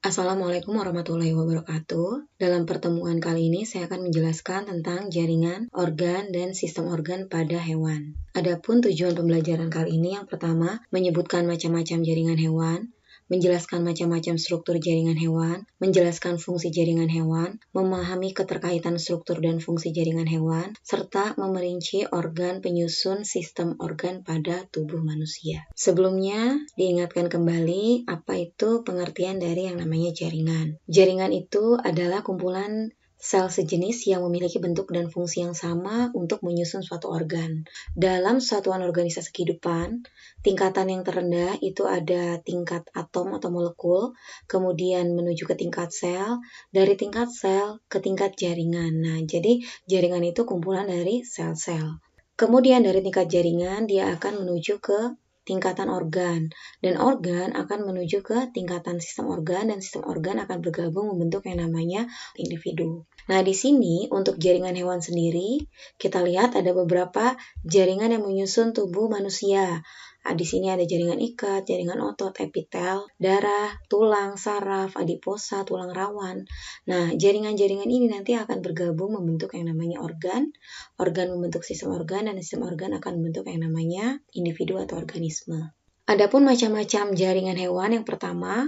Assalamualaikum warahmatullahi wabarakatuh. Dalam pertemuan kali ini saya akan menjelaskan tentang jaringan, organ, dan sistem organ pada hewan. Adapun tujuan pembelajaran kali ini yang pertama, menyebutkan macam-macam jaringan hewan, menjelaskan macam-macam struktur jaringan hewan, menjelaskan fungsi jaringan hewan, memahami keterkaitan struktur dan fungsi jaringan hewan, serta memerinci organ penyusun sistem organ pada tubuh manusia. Sebelumnya, diingatkan kembali apa itu pengertian dari yang namanya jaringan. Jaringan itu adalah kumpulan sel sejenis yang memiliki bentuk dan fungsi yang sama untuk menyusun suatu organ. Dalam satuan organisasi kehidupan, tingkatan yang terendah itu ada tingkat atom atau molekul, kemudian menuju ke tingkat sel, dari tingkat sel ke tingkat jaringan. Nah, jadi jaringan itu kumpulan dari sel-sel. Kemudian dari tingkat jaringan dia akan menuju ke tingkatan organ, dan organ akan menuju ke tingkatan sistem organ, dan sistem organ akan bergabung membentuk yang namanya individu. Nah, di sini untuk jaringan hewan sendiri, kita lihat ada beberapa jaringan yang menyusun tubuh manusia. Di sini ada jaringan ikat, jaringan otot, epitel, darah, tulang, saraf, adiposa, tulang rawan. Nah, jaringan-jaringan ini nanti akan bergabung membentuk yang namanya organ, organ membentuk sistem organ, dan sistem organ akan membentuk yang namanya individu atau organisme. Adapun macam-macam jaringan hewan, yang pertama,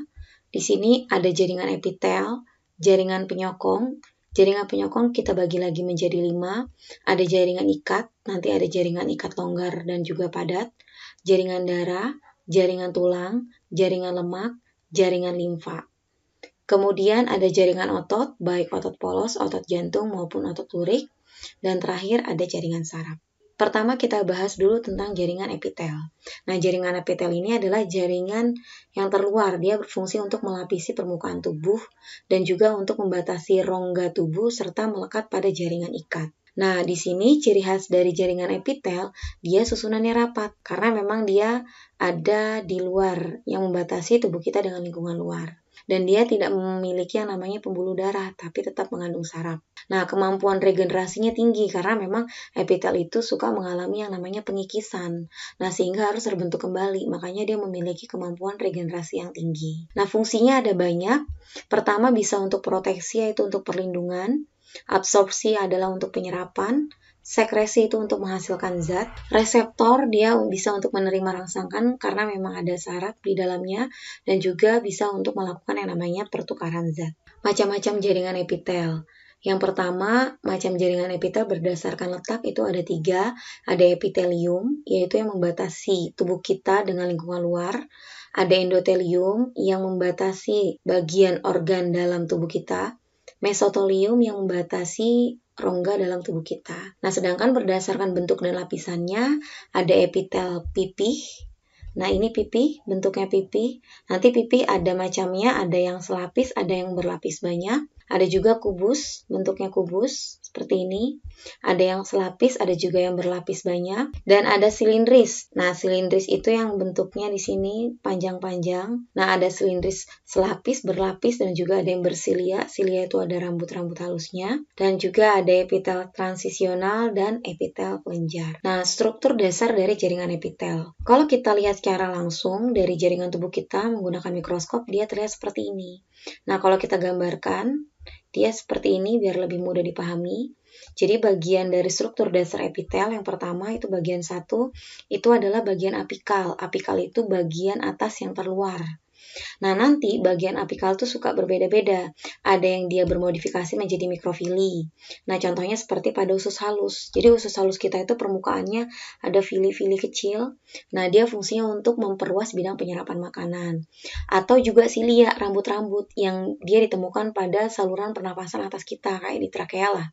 di sini ada jaringan epitel, jaringan penyokong. Jaringan penyokong kita bagi lagi menjadi 5. Ada jaringan ikat, nanti ada jaringan ikat longgar dan juga padat, jaringan darah, jaringan tulang, jaringan lemak, jaringan limfa. Kemudian ada jaringan otot, baik otot polos, otot jantung maupun otot lurik, dan terakhir ada jaringan saraf. Pertama kita bahas dulu tentang jaringan epitel. Nah, jaringan epitel ini adalah jaringan yang terluar. Dia berfungsi untuk melapisi permukaan tubuh dan juga untuk membatasi rongga tubuh serta melekat pada jaringan ikat. Nah, di sini ciri khas dari jaringan epitel, dia susunannya rapat karena memang dia ada di luar yang membatasi tubuh kita dengan lingkungan luar. Dan dia tidak memiliki yang namanya pembuluh darah, tapi tetap mengandung saraf. Nah, kemampuan regenerasinya tinggi karena memang epitel itu suka mengalami yang namanya pengikisan. Nah, sehingga harus terbentuk kembali, makanya dia memiliki kemampuan regenerasi yang tinggi. Nah, fungsinya ada banyak. Pertama bisa untuk proteksi, yaitu untuk perlindungan. Absorpsi adalah untuk penyerapan. Sekresi itu untuk menghasilkan zat. Reseptor dia bisa untuk menerima rangsangan karena memang ada saraf di dalamnya, dan juga bisa untuk melakukan yang namanya pertukaran zat. Macam-macam jaringan epitel. Yang pertama, macam jaringan epitel berdasarkan letak itu ada 3. Ada epitelium, yaitu yang membatasi tubuh kita dengan lingkungan luar. Ada endotelium yang membatasi bagian organ dalam tubuh kita. Mesotelium yang membatasi rongga dalam tubuh kita. Nah, sedangkan berdasarkan bentuk dan lapisannya, ada epitel pipih. Nah, ini pipih, bentuknya pipih. Nanti pipih ada macamnya, ada yang selapis, ada yang berlapis banyak. Ada juga kubus, bentuknya kubus, seperti ini. Ada yang selapis, ada juga yang berlapis banyak. Dan ada silindris. Nah, silindris itu yang bentuknya di sini panjang-panjang. Nah, ada silindris selapis, berlapis, dan juga ada yang bersilia. Silia itu ada rambut-rambut halusnya. Dan juga ada epitel transisional dan epitel kelenjar. Nah, struktur dasar dari jaringan epitel. Kalau kita lihat secara langsung dari jaringan tubuh kita menggunakan mikroskop, dia terlihat seperti ini. Nah, kalau kita gambarkan, dia seperti ini biar lebih mudah dipahami. Jadi bagian dari struktur dasar epitel yang pertama itu bagian 1, itu adalah bagian apikal. Apikal itu bagian atas yang terluar. Nah, nanti bagian apikal itu suka berbeda-beda. Ada yang dia bermodifikasi menjadi mikrofili. Nah, contohnya seperti pada usus halus. Jadi usus halus kita itu permukaannya ada fili-fili kecil. Nah, dia fungsinya untuk memperluas bidang penyerapan makanan. Atau juga silia, rambut-rambut yang dia ditemukan pada saluran pernapasan atas kita, kayak di trakea lah.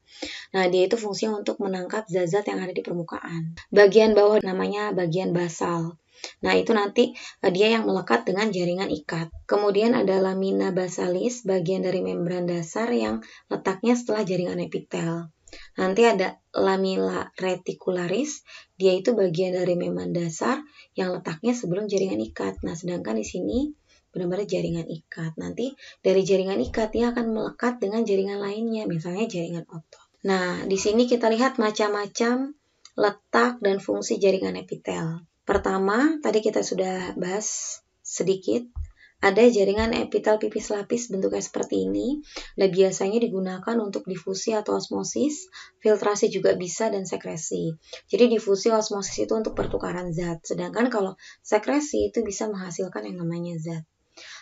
Nah, dia itu fungsinya untuk menangkap zat-zat yang ada di permukaan. Bagian bawah namanya bagian basal. Nah, itu nanti dia yang melekat dengan jaringan ikat. Kemudian ada lamina basalis, bagian dari membran dasar yang letaknya setelah jaringan epitel. Nanti ada lamina reticularis, dia itu bagian dari membran dasar yang letaknya sebelum jaringan ikat. Nah, sedangkan di sini benar-benar jaringan ikat. Nanti dari jaringan ikat dia akan melekat dengan jaringan lainnya, misalnya jaringan otot. Nah, di sini kita lihat macam-macam letak dan fungsi jaringan epitel. Pertama, tadi kita sudah bahas sedikit, Ada jaringan epitel pipis lapis bentuknya seperti ini, dan biasanya digunakan untuk difusi atau osmosis, filtrasi juga bisa, dan sekresi. Jadi difusi osmosis itu untuk pertukaran zat, sedangkan kalau sekresi itu bisa menghasilkan yang namanya zat.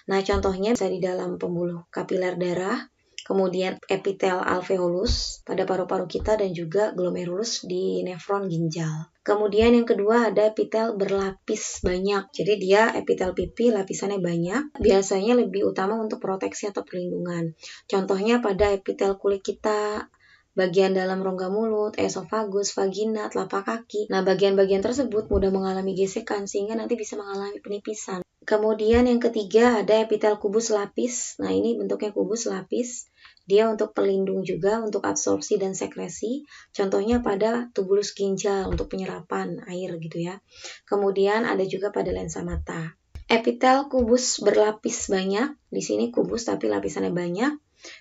Nah, contohnya bisa di dalam pembuluh kapiler darah, kemudian epitel alveolus pada paru-paru kita, dan juga glomerulus di nefron ginjal. Kemudian yang kedua ada epitel berlapis banyak. Jadi dia epitel pipi lapisannya banyak, biasanya lebih utama untuk proteksi atau perlindungan. Contohnya pada epitel kulit kita, bagian dalam rongga mulut, esofagus, vagina, telapak kaki. Nah, bagian-bagian tersebut mudah mengalami gesekan sehingga nanti bisa mengalami penipisan. Kemudian yang ketiga ada epitel kubus lapis. Nah, ini bentuknya kubus lapis. Dia untuk pelindung juga, untuk absorpsi dan sekresi. Contohnya pada tubulus ginjal untuk penyerapan air gitu ya. Kemudian ada juga pada lensa mata. Epitel kubus berlapis banyak. Di sini kubus tapi lapisannya banyak.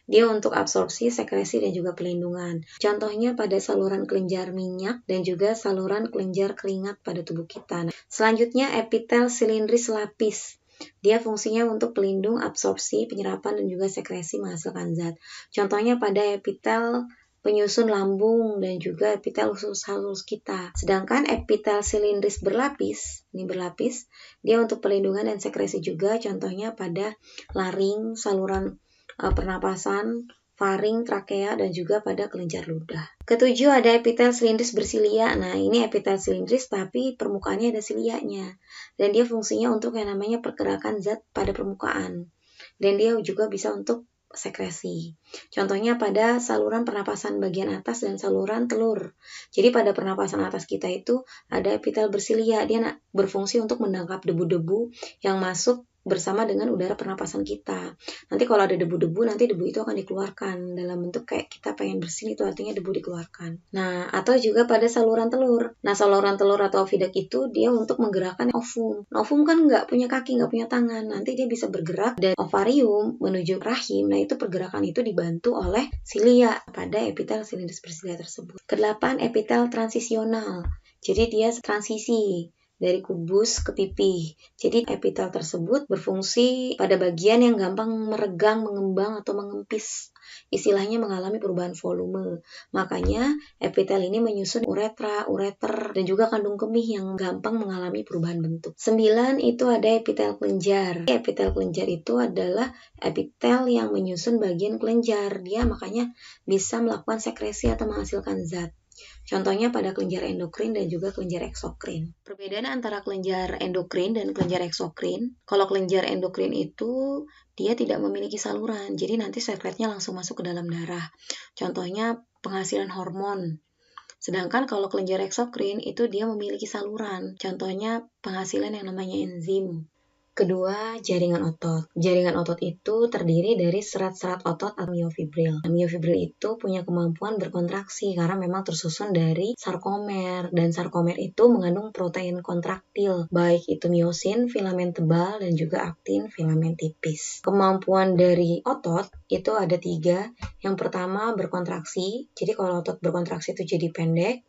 Dia untuk absorpsi, sekresi, dan juga pelindungan. Contohnya pada saluran kelenjar minyak dan juga saluran kelenjar keringat pada tubuh kita. Nah, selanjutnya epitel silindris lapis. Dia fungsinya untuk pelindung, absorpsi, penyerapan, dan juga sekresi menghasilkan zat. Contohnya pada epitel penyusun lambung dan juga epitel usus halus kita. Sedangkan epitel silindris berlapis, ini berlapis, dia untuk pelindungan dan sekresi juga. Contohnya pada laring, saluran pernapasan, faring, trakea, dan juga pada kelenjar ludah. Ketujuh ada epitel silindris bersilia. Nah, ini epitel silindris tapi permukaannya ada silianya. Dan dia fungsinya untuk yang namanya pergerakan zat pada permukaan. Dan dia juga bisa untuk sekresi. Contohnya pada saluran pernapasan bagian atas dan saluran telur. Jadi pada pernapasan atas kita itu ada epitel bersilia. Dia berfungsi untuk menangkap debu-debu yang masuk bersama dengan udara pernapasan kita. Nanti kalau ada debu-debu, nanti debu itu akan dikeluarkan dalam bentuk kayak kita pengen bersin, itu artinya debu dikeluarkan. Nah, atau juga pada saluran telur. Nah, saluran telur atau oviduct itu dia untuk menggerakkan ovum. Ovum kan nggak punya kaki, nggak punya tangan. Nanti dia bisa bergerak dari ovarium menuju rahim. Nah, itu pergerakan itu dibantu oleh silia pada epitel silindris bersilia tersebut. Kedelapan, epitel transisional. Jadi dia transisi dari kubus ke pipi. Jadi epitel tersebut berfungsi pada bagian yang gampang meregang, mengembang, atau mengempis. Istilahnya mengalami perubahan volume. Makanya epitel ini menyusun uretra, ureter, dan juga kandung kemih yang gampang mengalami perubahan bentuk. 9 itu ada epitel kelenjar. Epitel kelenjar itu adalah epitel yang menyusun bagian kelenjar. Dia makanya bisa melakukan sekresi atau menghasilkan zat. Contohnya pada kelenjar endokrin dan juga kelenjar eksokrin. Perbedaan antara kelenjar endokrin dan kelenjar eksokrin, kalau kelenjar endokrin itu dia tidak memiliki saluran, jadi nanti sekretnya langsung masuk ke dalam darah. Contohnya penghasilan hormon. Sedangkan kalau kelenjar eksokrin itu dia memiliki saluran, contohnya penghasilan yang namanya enzim. Kedua, jaringan otot. Jaringan otot itu terdiri dari serat-serat otot atau miofibril. Nah, miofibril itu punya kemampuan berkontraksi karena memang tersusun dari sarkomer, dan sarkomer itu mengandung protein kontraktil, baik itu miosin, filamen tebal, dan juga aktin, filamen tipis. Kemampuan dari otot itu ada 3. Yang pertama berkontraksi, jadi kalau otot berkontraksi itu jadi pendek.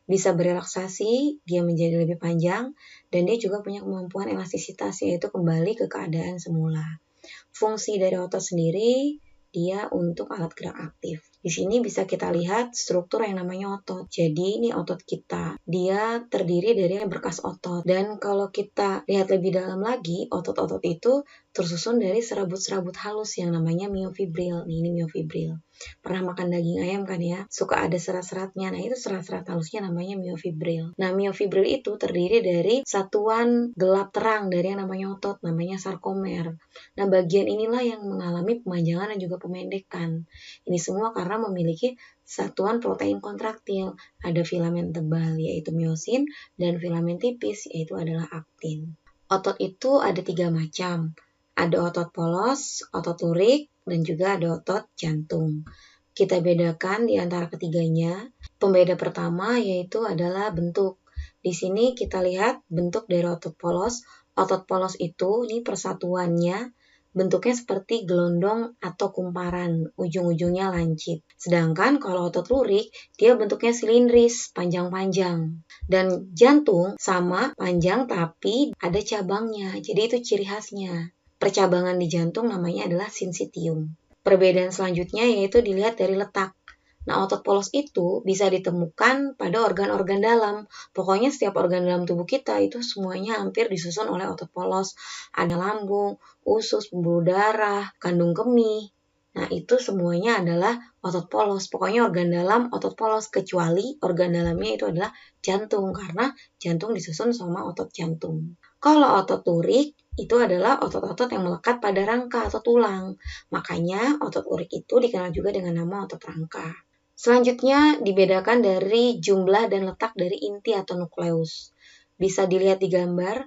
Bisa berelaksasi, dia menjadi lebih panjang, dan dia juga punya kemampuan elastisitas, yaitu kembali ke keadaan semula. Fungsi dari otot sendiri, dia untuk alat gerak aktif. Di sini bisa kita lihat struktur yang namanya otot. Jadi ini otot kita, dia terdiri dari berkas otot. Dan kalau kita lihat lebih dalam lagi, otot-otot itu tersusun dari serabut-serabut halus yang namanya miofibril. Ini miofibril. Pernah makan daging ayam kan ya? Suka ada serat-seratnya. Nah, itu serat-serat halusnya namanya miofibril. Nah, miofibril itu terdiri dari satuan gelap terang dari yang namanya otot, namanya sarkomer. Nah, bagian inilah yang mengalami pemanjangan dan juga pemendekan. Ini semua karena memiliki satuan protein kontraktil. Ada filamen tebal, yaitu miosin, dan filamen tipis, yaitu adalah aktin. Otot itu ada 3 macam. Ada otot polos, otot lurik, dan juga ada otot jantung. Kita bedakan di antara ketiganya. Pembeda pertama yaitu adalah bentuk. Di sini kita lihat bentuk dari otot polos. Otot polos itu, ini persatuannya, bentuknya seperti gelondong atau kumparan, ujung-ujungnya lancip. Sedangkan kalau otot lurik, dia bentuknya silindris, panjang-panjang. Dan jantung sama, panjang tapi ada cabangnya, jadi itu ciri khasnya. percabangan di jantung namanya adalah sinsitium. Perbedaan selanjutnya yaitu dilihat dari letak. Nah, otot polos itu bisa ditemukan pada organ-organ dalam. Pokoknya setiap organ dalam tubuh kita itu semuanya hampir disusun oleh otot polos. Ada lambung, usus, pembuluh darah, kandung kemih. Nah, itu semuanya adalah otot polos. Pokoknya organ dalam otot polos, kecuali organ dalamnya itu adalah jantung, karena jantung disusun sama otot jantung. Kalau otot lurik itu adalah otot-otot yang melekat pada rangka atau tulang. Makanya otot lurik itu dikenal juga dengan nama otot rangka. Selanjutnya dibedakan dari jumlah dan letak dari inti atau nukleus. Bisa dilihat di gambar,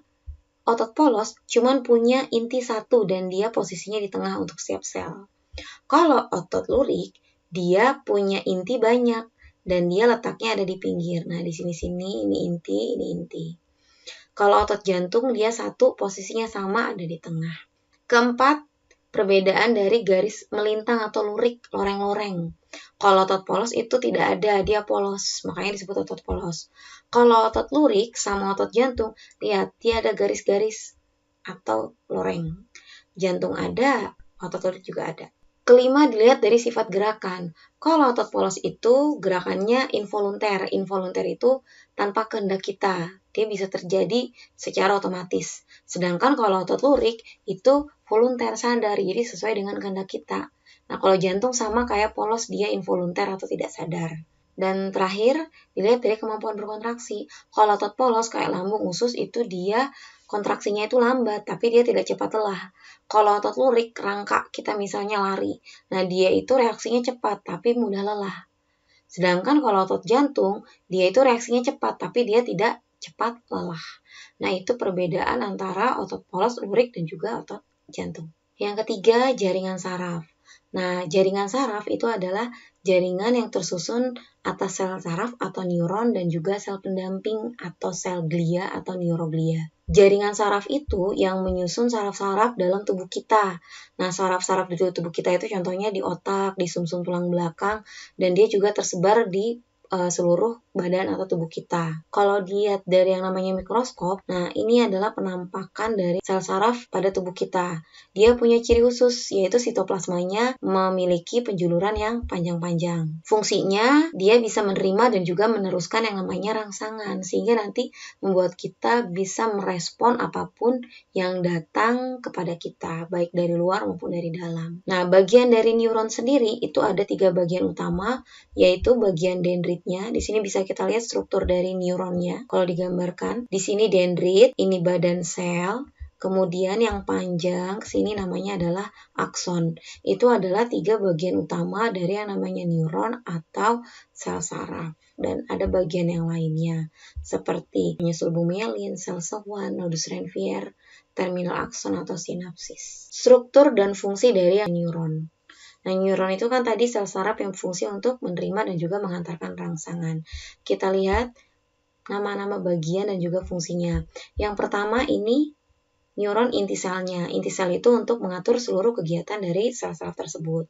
otot polos cuma punya inti satu dan dia posisinya di tengah untuk setiap sel. Kalau otot lurik, dia punya inti banyak dan dia letaknya ada di pinggir. Nah, di sini-sini ini inti, ini inti. Kalau otot jantung, dia satu, posisinya sama, ada di tengah. Keempat, perbedaan dari garis melintang atau lurik, loreng-loreng. Kalau otot polos itu tidak ada, dia polos, makanya disebut otot polos. Kalau otot lurik sama otot jantung, lihat, dia ada garis-garis atau loreng. Jantung ada, otot lurik juga ada. Kelima, dilihat dari sifat gerakan. Kalau otot polos itu gerakannya involunter. Involunter itu tanpa kehendak kita. Dia bisa terjadi secara otomatis. Sedangkan kalau otot lurik itu volunter, sadar. Jadi sesuai dengan kehendak kita. Nah, kalau jantung sama kayak polos, dia involunter atau tidak sadar. Dan terakhir, dilihat dari kemampuan berkontraksi. Kalau otot polos kayak lambung, usus itu dia kontraksinya itu lambat, tapi dia tidak cepat lelah. Kalau otot lurik, rangka kita misalnya lari, nah dia itu reaksinya cepat, tapi mudah lelah. Sedangkan kalau otot jantung, dia itu reaksinya cepat, tapi dia tidak cepat lelah. Nah, itu perbedaan antara otot polos, lurik, dan juga otot jantung. Yang ketiga, jaringan saraf. Nah, jaringan saraf itu adalah jaringan yang tersusun atas sel saraf atau neuron dan juga sel pendamping atau sel glia atau neuroglia. Jaringan saraf itu yang menyusun saraf-saraf dalam tubuh kita. Nah, saraf-saraf di tubuh kita itu contohnya di otak, di sumsum tulang belakang, dan dia juga tersebar di seluruh badan atau tubuh kita. Kalau dilihat dari yang namanya mikroskop, nah ini adalah penampakan dari sel saraf pada tubuh kita. Dia punya ciri khusus, yaitu sitoplasmanya memiliki penjuluran yang panjang-panjang. Fungsinya, dia bisa menerima dan juga meneruskan yang namanya rangsangan, sehingga nanti membuat kita bisa merespon apapun yang datang kepada kita, baik dari luar maupun dari dalam. Nah, bagian dari neuron sendiri itu ada 3 bagian utama, yaitu bagian dendrit. Di sini bisa kita lihat struktur dari neuronnya. Kalau digambarkan, di sini dendrit, ini badan sel. Kemudian yang panjang ke sini namanya adalah akson. Itu adalah 3 bagian utama dari yang namanya neuron atau sel saraf. Dan ada bagian yang lainnya, seperti penyusul bumelin, sel sewan, nodus Ranvier, terminal akson atau sinapsis. Struktur dan fungsi dari neuron. Nah, neuron itu kan tadi sel saraf yang berfungsi untuk menerima dan juga menghantarkan rangsangan. Kita lihat nama-nama bagian dan juga fungsinya. Yang pertama ini neuron inti selnya. Inti sel itu untuk mengatur seluruh kegiatan dari sel saraf tersebut.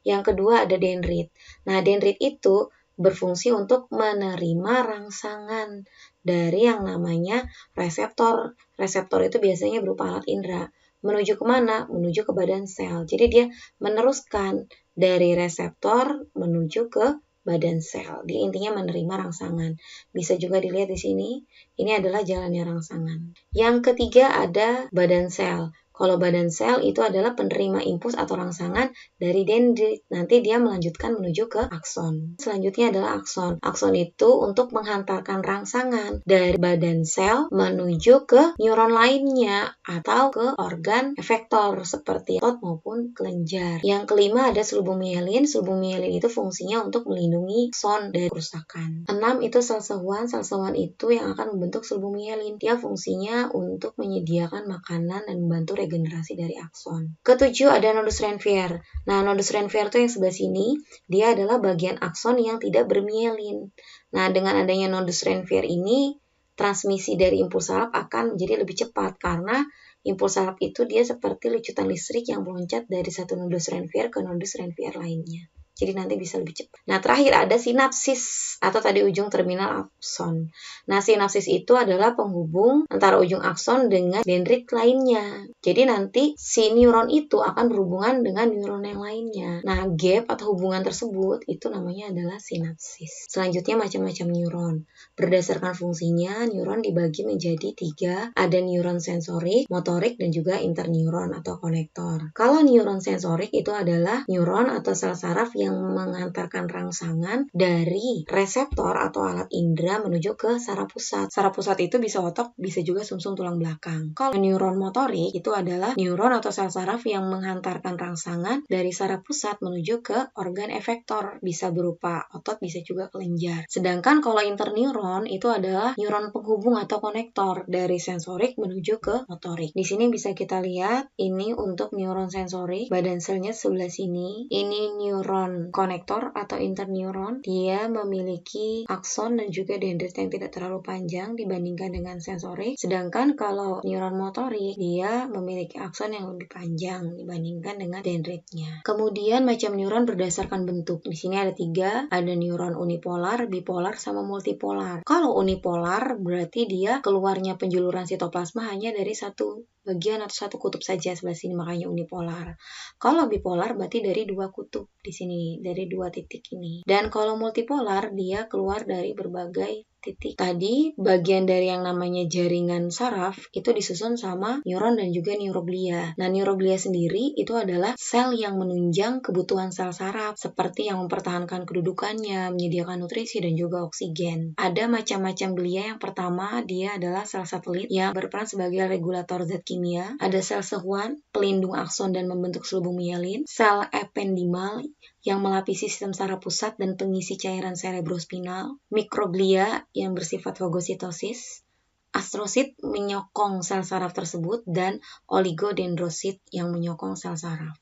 Yang kedua ada dendrit. Nah, dendrit itu berfungsi untuk menerima rangsangan dari yang namanya reseptor. Reseptor itu biasanya berupa alat indera. Menuju kemana? Menuju ke badan sel. Jadi dia meneruskan dari reseptor menuju ke badan sel. Dia intinya menerima rangsangan. Bisa juga dilihat di sini. Ini adalah jalannya rangsangan. Yang ketiga ada badan sel. Kalau badan sel itu adalah penerima impuls atau rangsangan dari dendrit. Nanti dia melanjutkan menuju ke akson. Selanjutnya adalah akson. Akson itu untuk menghantarkan rangsangan dari badan sel menuju ke neuron lainnya atau ke organ efektor seperti otot maupun kelenjar. Yang kelima ada sulbumielin. Sulbumielin itu fungsinya untuk melindungi akson dari kerusakan. 6 itu sel sewan. Sel sewan itu yang akan membentuk sulbumielin. Dia fungsinya untuk menyediakan makanan dan membantu regenerasi dari akson. Ketujuh ada nodus Ranvier. Nah, nodus Ranvier itu yang sebelah sini, dia adalah bagian akson yang tidak bermielin. Nah, dengan adanya nodus Ranvier ini, transmisi dari impuls saraf akan menjadi lebih cepat karena impuls saraf itu dia seperti lucutan listrik yang meloncat dari satu nodus Ranvier ke nodus Ranvier lainnya. Jadi nanti bisa lebih cepat. Nah, terakhir ada sinapsis atau tadi ujung terminal akson. Nah, sinapsis itu adalah penghubung antara ujung akson dengan dendrit lainnya. Jadi nanti si neuron itu akan berhubungan dengan neuron yang lainnya. Nah, gap atau hubungan tersebut itu namanya adalah sinapsis. Selanjutnya macam-macam neuron. Berdasarkan fungsinya, neuron dibagi menjadi 3. Ada neuron sensorik, motorik, dan juga interneuron atau konektor. Kalau neuron sensorik itu adalah neuron atau sel saraf yang mengantarkan rangsangan dari reseptor atau alat indera menuju ke saraf pusat. Saraf pusat itu bisa otak, bisa juga sumsum tulang belakang. Kalau neuron motorik itu adalah neuron atau sel saraf yang menghantarkan rangsangan dari saraf pusat menuju ke organ efektor, bisa berupa otot, bisa juga kelenjar. Sedangkan kalau interneuron itu adalah neuron penghubung atau konektor dari sensorik menuju ke motorik. Di sini bisa kita lihat ini untuk neuron sensorik, badan selnya sebelah sini. Ini neuron konektor atau interneuron. Dia memiliki akson dan juga dendrit yang tidak terlalu panjang dibandingkan dengan sensorik. Sedangkan kalau neuron motorik, dia memiliki akson yang lebih panjang dibandingkan dengan dendritnya. Kemudian macam neuron berdasarkan bentuk. Di sini ada 3, ada neuron unipolar, bipolar, sama multipolar. Kalau unipolar berarti dia keluarnya penjuluran sitoplasma hanya dari satu bagian atau satu kutub saja sebelah sini, makanya unipolar. Kalau bipolar berarti dari 2 kutub di sini, dari 2 titik ini. Dan kalau multipolar dia keluar dari berbagai titik. Tadi bagian dari yang namanya jaringan saraf itu disusun sama neuron dan juga neuroglia. Nah, neuroglia sendiri itu adalah sel yang menunjang kebutuhan sel saraf, seperti yang mempertahankan kedudukannya, menyediakan nutrisi dan juga oksigen. Ada macam-macam glia. Yang pertama, dia adalah sel satelit yang berperan sebagai regulator zat kimia. Ada sel sehuan, pelindung akson dan membentuk selubung mielin. Sel ependimal yang melapisi sistem saraf pusat dan pengisi cairan cerebrospinal, mikroglia yang bersifat fagositosis, astrosit menyokong sel saraf tersebut, dan oligodendrosit yang menyokong sel saraf.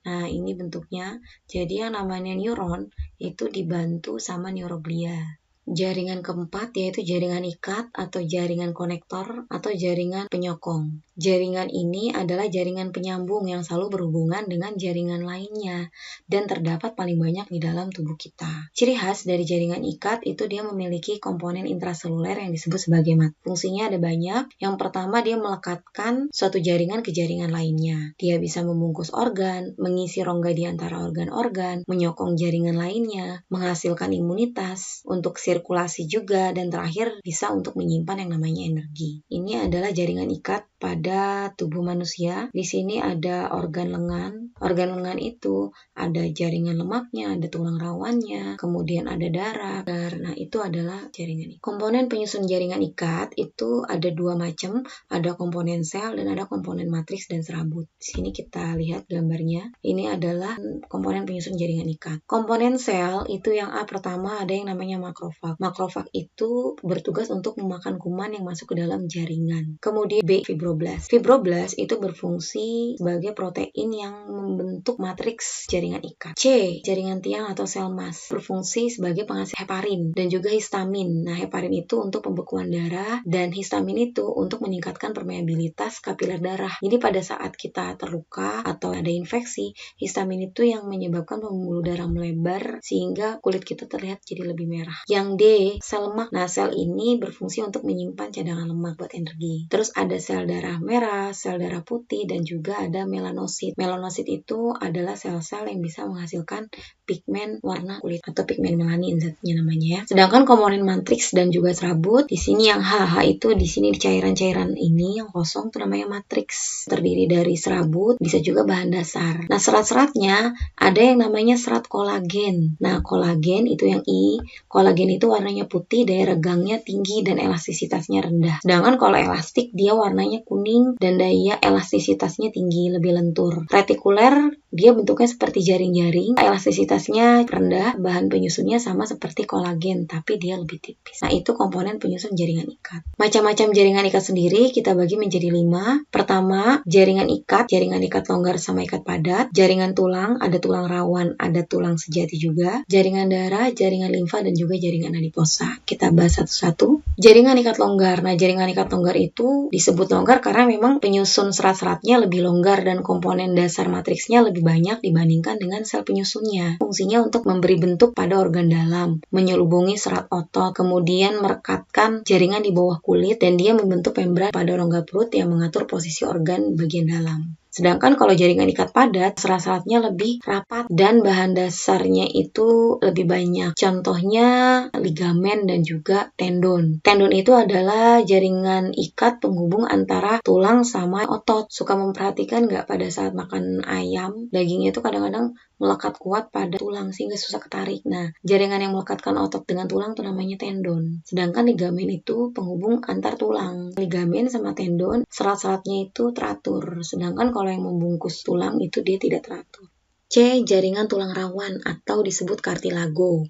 Nah, ini bentuknya. Jadi yang namanya neuron itu dibantu sama neuroglia. Jaringan keempat yaitu jaringan ikat atau jaringan konektor atau jaringan penyokong. Jaringan ini adalah jaringan penyambung yang selalu berhubungan dengan jaringan lainnya dan terdapat paling banyak di dalam tubuh kita. Ciri khas dari jaringan ikat itu dia memiliki komponen intraseluler yang disebut sebagai mat. Fungsinya ada banyak. Yang pertama, dia melekatkan suatu jaringan ke jaringan lainnya. Dia bisa membungkus organ, mengisi rongga di antara organ-organ, menyokong jaringan lainnya, menghasilkan imunitas, untuk sirkulasi juga, dan terakhir bisa untuk menyimpan yang namanya energi. Ini adalah jaringan ikat pada tubuh manusia. Di sini ada organ lengan. Organ lengan itu ada jaringan lemaknya, ada tulang rawannya, kemudian ada darah. Nah, itu adalah jaringan ikat. Komponen penyusun jaringan ikat itu ada 2 macam, ada komponen sel dan ada komponen matriks dan serabut. Di sini kita lihat gambarnya. Ini adalah komponen penyusun jaringan ikat. Komponen sel itu yang A pertama ada yang namanya makrofag. Makrofag itu bertugas untuk memakan kuman yang masuk ke dalam jaringan. Kemudian B, fibroblast. Fibroblast itu berfungsi sebagai protein yang membentuk matriks jaringan ikat. C, jaringan tiang atau sel mas, berfungsi sebagai penghasil heparin dan juga histamin. Nah, heparin itu untuk pembekuan darah dan histamin itu untuk meningkatkan permeabilitas kapiler darah. Jadi pada saat kita terluka atau ada infeksi, histamin itu yang menyebabkan pembuluh darah melebar sehingga kulit kita terlihat jadi lebih merah. Yang D, sel lemak. Nah, sel ini berfungsi untuk menyimpan cadangan lemak buat energi. Terus ada sel darah merah, sel darah putih, dan juga ada melanosit. Melanosit itu adalah sel-sel yang bisa menghasilkan pigmen warna kulit atau pigmen melanin zatnya namanya ya. Sedangkan komponen matriks dan juga serabut, di sini yang H itu di sini cairan-cairan ini yang kosong itu namanya matriks. Terdiri dari serabut, bisa juga bahan dasar. Nah, serat-seratnya ada yang namanya serat kolagen. Nah, kolagen itu yang I. Kolagen itu warnanya putih, daya regangnya tinggi dan elastisitasnya rendah. Sedangkan kalau elastik dia warnanya kuning dan daya elastisitasnya tinggi, lebih lentur. Retikuler dia bentuknya seperti jaring-jaring, elastisitasnya rendah, bahan penyusunnya sama seperti kolagen tapi dia lebih tipis. Nah, itu komponen penyusun jaringan ikat. Macam-macam jaringan ikat sendiri kita bagi menjadi 5. Pertama, jaringan ikat longgar sama ikat padat. Jaringan tulang, ada tulang rawan, ada tulang sejati juga. Jaringan darah, jaringan limfa, dan juga jaringan adiposa. Kita bahas satu-satu. Jaringan ikat longgar. Nah, jaringan ikat longgar itu disebut longgar karena memang penyusun serat-seratnya lebih longgar dan komponen dasar matriksnya lebih banyak dibandingkan dengan sel penyusunnya. Fungsinya untuk memberi bentuk pada organ dalam, menyelubungi serat otot, kemudian merekatkan jaringan di bawah kulit, dan dia membentuk membran pada rongga perut yang mengatur posisi organ bagian dalam. Sedangkan kalau jaringan ikat padat, serat-seratnya lebih rapat dan bahan dasarnya itu lebih banyak. Contohnya ligamen dan juga tendon. Tendon itu adalah jaringan ikat penghubung antara tulang sama otot. Suka memperhatikan nggak pada saat makan ayam, dagingnya itu kadang-kadang melekat kuat pada tulang sehingga susah ketarik. Nah, jaringan yang melekatkan otot dengan tulang itu namanya tendon. Sedangkan ligamen itu penghubung antar tulang. Ligamen sama tendon, serat-seratnya itu teratur. Sedangkan kalau yang membungkus tulang itu dia tidak teratur. C. Jaringan tulang rawan atau disebut kartilago.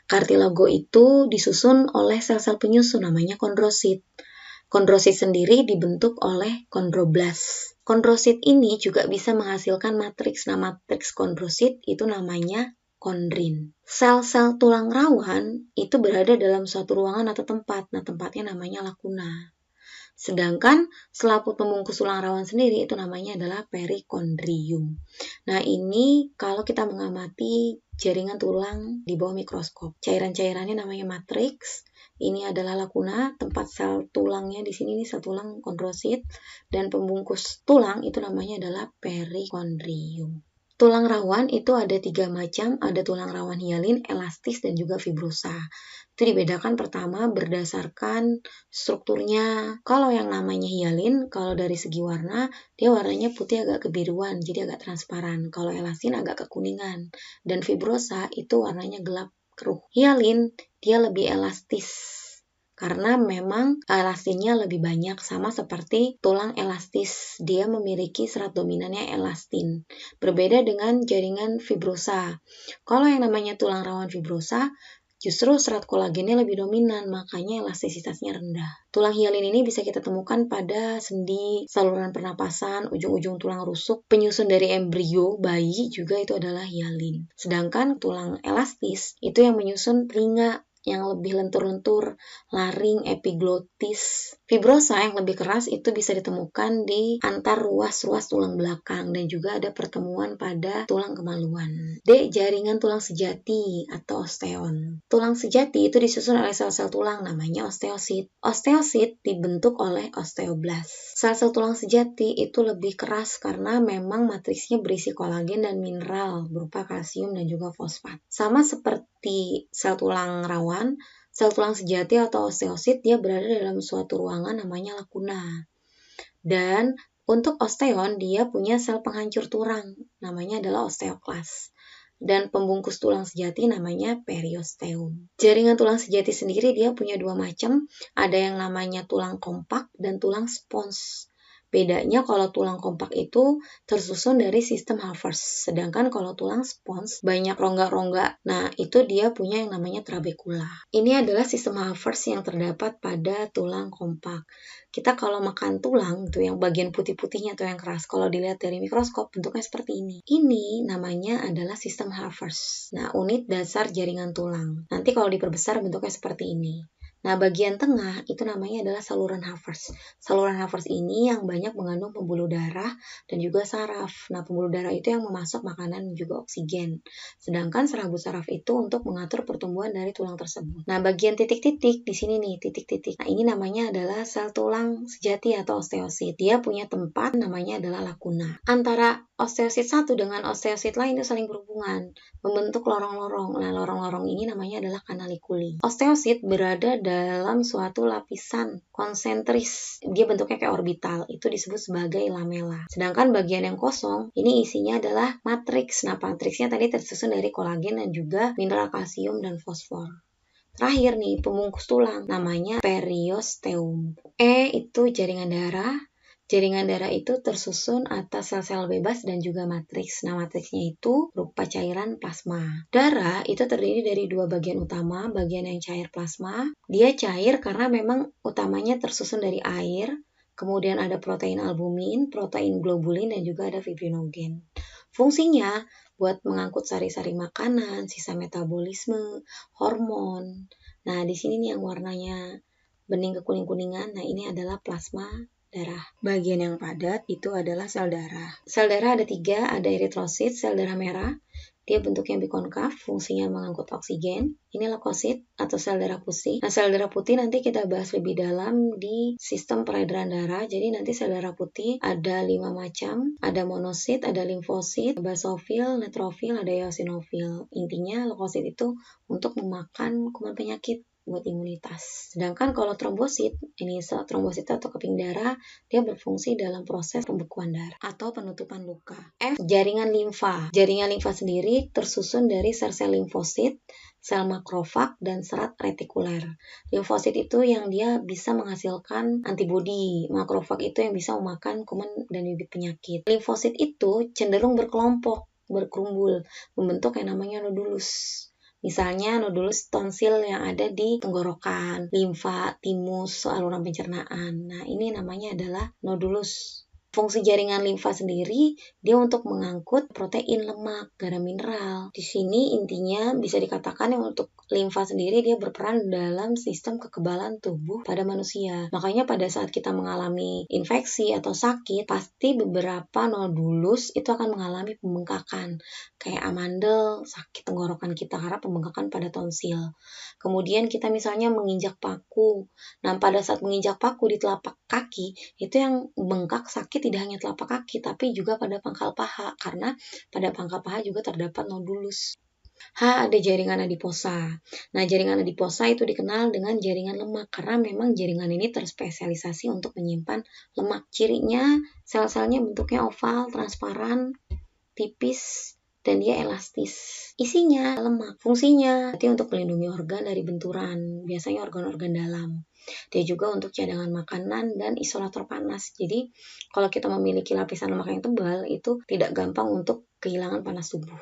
Kartilago itu disusun oleh sel-sel penyusun namanya kondrosit. Kondrosit sendiri dibentuk oleh kondroblas. Kondrosit ini juga bisa menghasilkan matriks. Nah, matriks kondrosit itu namanya kondrin. Sel-sel tulang rawan itu berada dalam suatu ruangan atau tempat. Nah, tempatnya namanya lakuna. Sedangkan selaput pembungkus tulang rawan sendiri itu namanya adalah perikondrium. Nah, ini kalau kita mengamati jaringan tulang di bawah mikroskop. Cairan-cairannya namanya matriks. Ini adalah lakuna, tempat sel tulangnya di sini nih sel tulang kondrosit, dan pembungkus tulang itu namanya adalah perikondrium. Tulang rawan itu ada 3 macam, ada tulang rawan hialin, elastis, dan juga fibrosa. Itu dibedakan pertama berdasarkan strukturnya. Kalau yang namanya hialin, kalau dari segi warna, dia warnanya putih agak kebiruan, jadi agak transparan. Kalau elastin agak kekuningan. Dan fibrosa itu warnanya gelap keruh. Hialin, dia lebih elastis. Karena memang elastinnya lebih banyak, sama seperti tulang elastis. Dia memiliki serat dominannya elastin. Berbeda dengan jaringan fibrosa. Kalau yang namanya tulang rawan fibrosa, justru serat kolagennya lebih dominan, makanya elastisitasnya rendah. Tulang hialin ini bisa kita temukan pada sendi, saluran pernapasan, ujung-ujung tulang rusuk, penyusun dari embrio bayi juga itu adalah hialin. Sedangkan tulang elastis itu yang menyusun telinga, yang lebih lentur-lentur, laring, epiglotis. Fibrosa yang lebih keras itu bisa ditemukan di antar ruas-ruas tulang belakang dan juga ada pertemuan pada tulang kemaluan. D. Jaringan tulang sejati atau osteon. Tulang sejati itu disusun oleh sel-sel tulang namanya osteosit. Osteosit dibentuk oleh osteoblas. Sel-sel tulang sejati itu lebih keras karena memang matriksnya berisi kolagen dan mineral berupa kalsium dan juga fosfat. Sama seperti sel tulang rawan, sel tulang sejati atau osteosit dia berada dalam suatu ruangan namanya lakuna. Dan untuk osteon dia punya sel penghancur tulang namanya adalah osteoklas. Dan pembungkus tulang sejati namanya periosteum. Jaringan tulang sejati sendiri dia punya 2 macam, ada yang namanya tulang kompak dan tulang spons. Bedanya kalau tulang kompak itu tersusun dari sistem Havertz, sedangkan kalau tulang spons banyak rongga-rongga. Nah, itu dia punya yang namanya trabekula. Ini adalah sistem Havertz yang terdapat pada tulang kompak. Kita kalau makan tulang, tuh yang bagian putih-putihnya tuh yang keras, kalau dilihat dari mikroskop bentuknya seperti ini. Ini namanya adalah sistem Havertz. Nah, unit dasar jaringan tulang. Nanti kalau diperbesar bentuknya seperti ini. Nah, bagian tengah itu namanya adalah saluran Havertz. Saluran Havertz ini yang banyak mengandung pembuluh darah dan juga saraf. Nah, pembuluh darah itu yang memasok makanan dan juga oksigen. Sedangkan serabut saraf itu untuk mengatur pertumbuhan dari tulang tersebut. Nah, bagian titik-titik di sini nih, titik-titik. Nah, ini namanya adalah sel tulang sejati atau osteosit. Dia punya tempat namanya adalah lakuna. Antara osteosit satu dengan osteosit lain itu saling berhubungan, membentuk lorong-lorong. Nah, lorong-lorong ini namanya adalah kanalikuli. Osteosit berada dalam suatu lapisan konsentris. Dia bentuknya kayak orbital. Itu disebut sebagai lamela. Sedangkan bagian yang kosong, ini isinya adalah matriks. Nah, matriksnya tadi tersusun dari kolagen dan juga mineral kalsium dan fosfor. Terakhir nih, pembungkus tulang. Namanya periosteum. E itu jaringan darah. Jaringan darah itu tersusun atas sel-sel bebas dan juga matriks. Nah, matriksnya itu berupa cairan plasma. Darah itu terdiri dari 2 bagian utama, bagian yang cair plasma. Dia cair karena memang utamanya tersusun dari air, kemudian ada protein albumin, protein globulin, dan juga ada fibrinogen. Fungsinya buat mengangkut sari-sari makanan, sisa metabolisme, hormon. Nah, di sini nih yang warnanya bening kekuning-kuningan, nah ini adalah plasma darah. Bagian yang padat itu adalah sel darah. Sel darah ada 3, ada eritrosit, sel darah merah. Dia bentuknya bikonkav, fungsinya mengangkut oksigen. Ini leukosit atau sel darah putih. Nah, sel darah putih nanti kita bahas lebih dalam di sistem peredaran darah. Jadi nanti sel darah putih ada 5 macam. Ada monosit, ada limfosit, basofil, neutrofil, ada eosinofil. Intinya leukosit itu untuk memakan kuman penyakit buat imunitas. Sedangkan kalau trombosit, ini sel trombosit atau keping darah, dia berfungsi dalam proses pembekuan darah atau penutupan luka. F. Jaringan limfa. Jaringan limfa sendiri tersusun dari sel-sel limfosit, sel makrofag, dan serat retikuler. Limfosit itu yang dia bisa menghasilkan antibodi. Makrofag itu yang bisa memakan kuman dan bibit penyakit. Limfosit itu cenderung berkelompok, berkerumbul, membentuk yang namanya nodulus. Misalnya nodulus tonsil yang ada di tenggorokan, limfa, timus, saluran pencernaan. Nah, ini namanya adalah nodulus. Fungsi jaringan limfa sendiri, dia untuk mengangkut protein, lemak, garam mineral. Di sini intinya bisa dikatakan yang untuk limfa sendiri dia berperan dalam sistem kekebalan tubuh pada manusia. Makanya pada saat kita mengalami infeksi atau sakit, pasti beberapa nodulus itu akan mengalami pembengkakan. Kayak amandel, sakit tenggorokan kita karena pembengkakan pada tonsil. Kemudian kita misalnya menginjak paku. Nah, pada saat menginjak paku di telapak kaki, itu yang bengkak sakit tidak hanya telapak kaki, tapi juga pada pangkal paha, karena pada pangkal paha juga terdapat nodulus. H. Ada jaringan adiposa. Nah, jaringan adiposa itu dikenal dengan jaringan lemak, karena memang jaringan ini terspesialisasi untuk menyimpan lemak. Cirinya, sel-selnya bentuknya oval, transparan, tipis, dan dia elastis. Isinya lemak. Fungsinya berarti untuk melindungi organ dari benturan, biasanya organ-organ dalam. Dia juga untuk cadangan makanan dan isolator panas. Jadi, kalau kita memiliki lapisan lemak yang tebal, itu tidak gampang untuk kehilangan panas tubuh.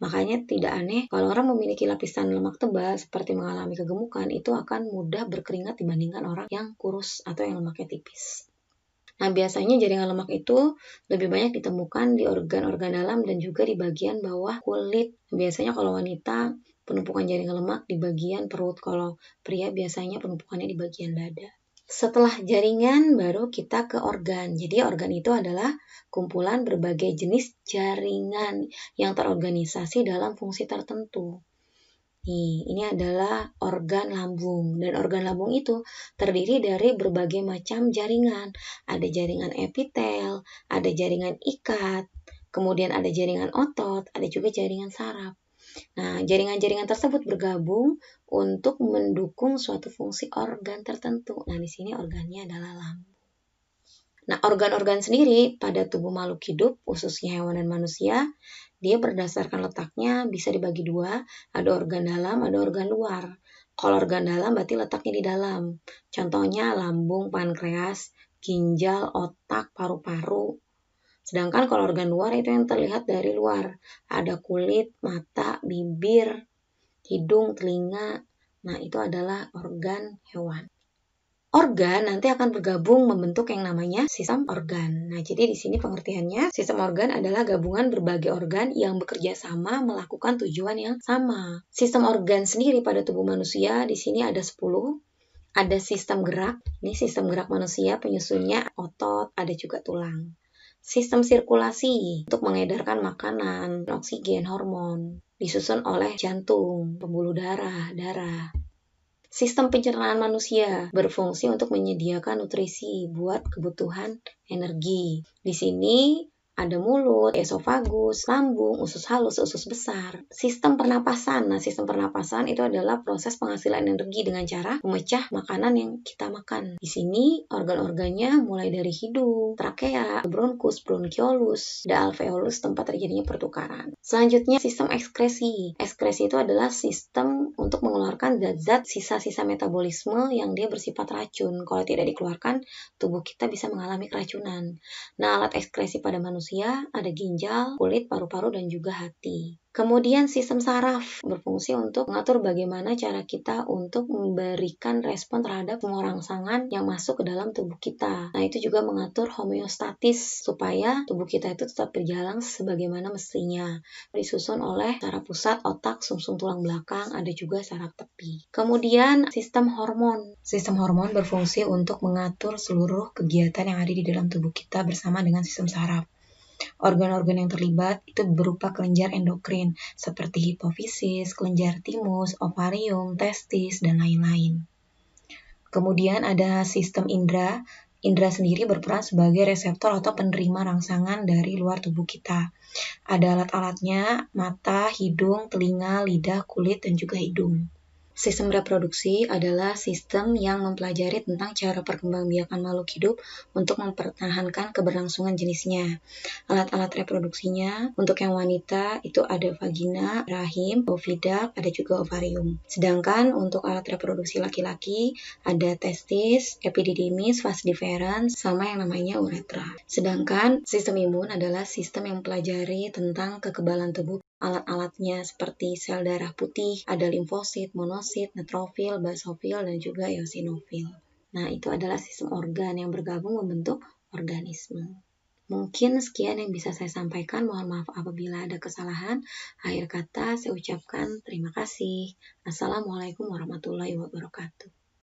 Makanya tidak aneh kalau orang memiliki lapisan lemak tebal seperti mengalami kegemukan, itu akan mudah berkeringat dibandingkan orang yang kurus atau yang lemaknya tipis. Nah, biasanya jaringan lemak itu lebih banyak ditemukan di organ-organ dalam dan juga di bagian bawah kulit. Biasanya kalau wanita penumpukan jaringan lemak di bagian perut, kalau pria biasanya penumpukannya di bagian dada. Setelah jaringan baru kita ke organ. Jadi organ itu adalah kumpulan berbagai jenis jaringan yang terorganisasi dalam fungsi tertentu. Ini adalah organ lambung, dan organ lambung itu terdiri dari berbagai macam jaringan. Ada jaringan epitel, ada jaringan ikat, kemudian ada jaringan otot, ada juga jaringan saraf. Nah, jaringan-jaringan tersebut bergabung untuk mendukung suatu fungsi organ tertentu. Nah, di sini organnya adalah lambung. Nah, organ-organ sendiri pada tubuh makhluk hidup, khususnya hewan dan manusia, dia berdasarkan letaknya bisa dibagi 2, ada organ dalam, ada organ luar. Kalau organ dalam berarti letaknya di dalam. Contohnya lambung, pankreas, ginjal, otak, paru-paru. Sedangkan kalau organ luar itu yang terlihat dari luar. Ada kulit, mata, bibir, hidung, telinga. Nah, itu adalah organ hewan. Organ nanti akan bergabung membentuk yang namanya sistem organ. Nah, jadi di sini pengertiannya, sistem organ adalah gabungan berbagai organ yang bekerja sama melakukan tujuan yang sama. Sistem organ sendiri pada tubuh manusia di sini ada 10. Ada sistem gerak, ini sistem gerak manusia, penyusunnya otot, ada juga tulang. Sistem sirkulasi untuk mengedarkan makanan, oksigen, hormon, disusun oleh jantung, pembuluh darah, darah. Sistem pencernaan manusia berfungsi untuk menyediakan nutrisi buat kebutuhan energi. Di sini ada mulut, esofagus, lambung, usus halus, usus besar. Sistem pernapasan. Nah, sistem pernapasan itu adalah proses penghasilan energi dengan cara memecah makanan yang kita makan. Di sini organ-organnya mulai dari hidung, trakea, bronkus, bronkiolus, dan alveolus tempat terjadinya pertukaran. Selanjutnya sistem ekskresi. Ekskresi itu adalah sistem untuk mengeluarkan zat-zat sisa-sisa metabolisme yang dia bersifat racun. Kalau tidak dikeluarkan, tubuh kita bisa mengalami keracunan. Nah, alat ekskresi pada manusia manusia, ada ginjal, kulit, paru-paru, dan juga hati. Kemudian sistem saraf berfungsi untuk mengatur bagaimana cara kita untuk memberikan respon terhadap semua rangsangan yang masuk ke dalam tubuh kita. Nah, itu juga mengatur homeostatis supaya tubuh kita itu tetap berjalan sebagaimana mestinya. Disusun oleh saraf pusat, otak, sumsum tulang belakang, ada juga saraf tepi. Kemudian sistem hormon. Sistem hormon berfungsi untuk mengatur seluruh kegiatan yang ada di dalam tubuh kita bersama dengan sistem saraf. Organ-organ yang terlibat itu berupa kelenjar endokrin seperti hipofisis, kelenjar timus, ovarium, testis, dan lain-lain. Kemudian ada sistem indera. Indera sendiri berperan sebagai reseptor atau penerima rangsangan dari luar tubuh kita. Ada alat-alatnya, mata, hidung, telinga, lidah, kulit, dan juga hidung. Sistem reproduksi adalah sistem yang mempelajari tentang cara perkembangbiakan makhluk hidup untuk mempertahankan keberlangsungan jenisnya. Alat-alat reproduksinya untuk yang wanita itu ada vagina, rahim, oviduct, ada juga ovarium. Sedangkan untuk alat reproduksi laki-laki ada testis, epididymis, vas deferens, sama yang namanya uretra. Sedangkan sistem imun adalah sistem yang mempelajari tentang kekebalan tubuh. Alat-alatnya seperti sel darah putih, ada limfosit, monosit, neutrofil, basofil, dan juga eosinofil. Nah, itu adalah sistem organ yang bergabung membentuk organisme. Mungkin sekian yang bisa saya sampaikan. Mohon maaf apabila ada kesalahan. Akhir kata, saya ucapkan terima kasih. Assalamualaikum warahmatullahi wabarakatuh.